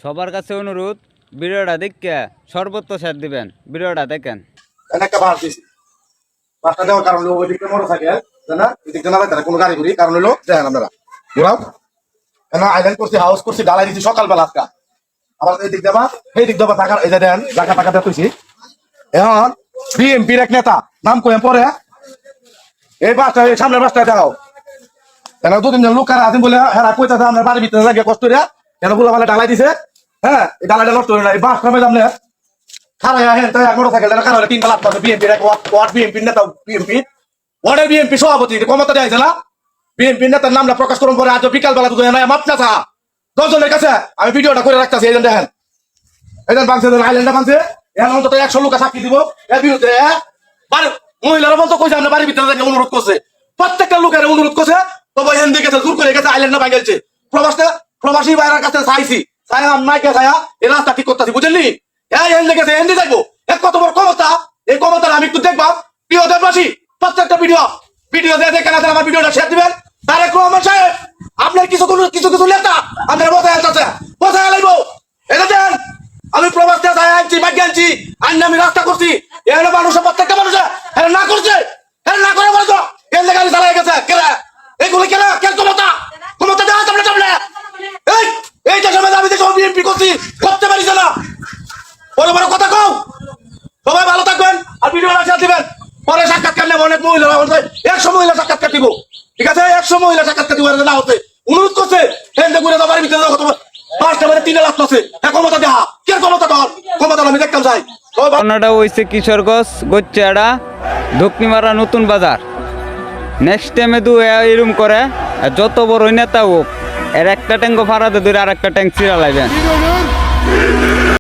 সবার কাছে অনুরোধ, ভিডিওটা দেখে সর্বোচ্চ শেয়ার দিবেন। ভিডিওটা দেখেন। একটা বাস দিছি, বাসটা দেওয়ার কারণ হলো ওই দিকটা মোটর সাইকেল না, এই দিকটা না তারা কোনো গাড়ি ঘুরি, কারণ হলো দেখেন আপনারা ঘুরাও আইল্যান্ড করছি, হাউস করছি, ডালাই দিচ্ছি সকালবেলা আজকা। আবার এই দিক দেবা এই দিক দেবা টাকা, এই যে দেন টাকা টাকা তুইছি। এখন বিএনপির এক নেতা নাম কয়ে পরে এই বাসটা, এই সামনের বাসটা দেখাও কেন, দু তিনজন লোক কারা আছেন বলে হ্যাঁ কইতাছে আপনার বাড়ির ভিতরে লাগে কষ্ট করে কেন গুলো ভালো ডালাই দিছে। হ্যাঁ এই ডালাইটা নষ্ট হয়ে না, এই বাস নামে আপনি খারাপ হ্যাঁ তাই মোটর সাইকেল কারণ তিন লাখ টাকা বিএনপির এক ওয়ার্ড বিএনপির নেতা, বিএনপি ওয়ার্ডের বিএনপি সভাপতি ক্ষমতা দেওয়া না, বিএনপির নেতার নামটা প্রকাশ করুন পরে আজ বিকাল বেলা দুটো নয় মাপ না চা 10 জনের কাছে আমি ভিডিওটা করে রাখতেছি। এই দেখেন এই বাংছে আইল্যান্ডে বাংছে, এখন অন্তত 100 লোক সাক্ষী দিব এর বিরুদ্ধে। মহিলারা বলতো কইছে আপনার বাড়ির ভিতরে অনুরোধ করছে, প্রত্যেকটা লোকের অনুরোধ করছে, তবে এখান থেকে জোর করে গেছে আইল্যান্ডে ভাঙেছে। প্রবাসী বাইরের কাছে চাইছি, ছায়া নাইকে ছায়া এই রাস্তা ঠিক করতেছি, বুঝলি? এখান থেকে এখান দিয়ে যাইবো, এক কত বড় ক্ষমতা, এই ক্ষমতা আমি একটু দেখবা। প্রিয় দেশবাসী, প্রত্যেকটা ভিডিও দিয়ে দেখেন, আমার ভিডিওটা শেয়ার দিবেন। তারেক রহমান সাহেব আপনার কিছু কিছু নেতা আপনার বসায় আছে, বসায় লাগবো। এটা দেন আমি প্রবাস থেকে আনছি, ভাগ্য আনছি, আইন আমি রাস্তা করছি। এখানে মানুষের প্রত্যেকটা মানুষের হ্যাঁ না করছে, হ্যাঁ না করে বলতো এর গাড়ি চালাই গেছে কেনা, এইগুলি কেনা কেন ক্ষমতা ক্ষমতা দেওয়া সামনে সামনে এই দেশের মধ্যে আমি দেশ বিএনপি করছি, করতে পারিস না। বড় বড় কথা কও। সবাই ভালো থাকবেন আর ভিডিওটা শেয়ার দিবেন। পরে সাক্ষাৎকার নেব, অনেক মহিলা 100 মহিলা সাক্ষাৎকার দিব, ঠিক আছে? 100 মহিলা সাক্ষাৎকার দিব না হতে অনুরোধ করছে। হেন্দে ঘুরে বাড়ির ভিতরে পাঁচটা মানে 3 লাখ আছে, ক্ষমতা দেহা কে ক্ষমতা দল ক্ষমতা আমি দেখতাম চাই। ঘটনাটা হয়েছে কিশোরগঞ্জ গোচ্চাড়া দক্ষিণমারা নতুন বাজার। নেক্সট টাইমে এরম করে যত বড় নেতা হোক এর একটা ট্যাঙ্ক ভাড়াতে ধরে আর একটা ট্যাঙ্ক চিরা লাগবেন।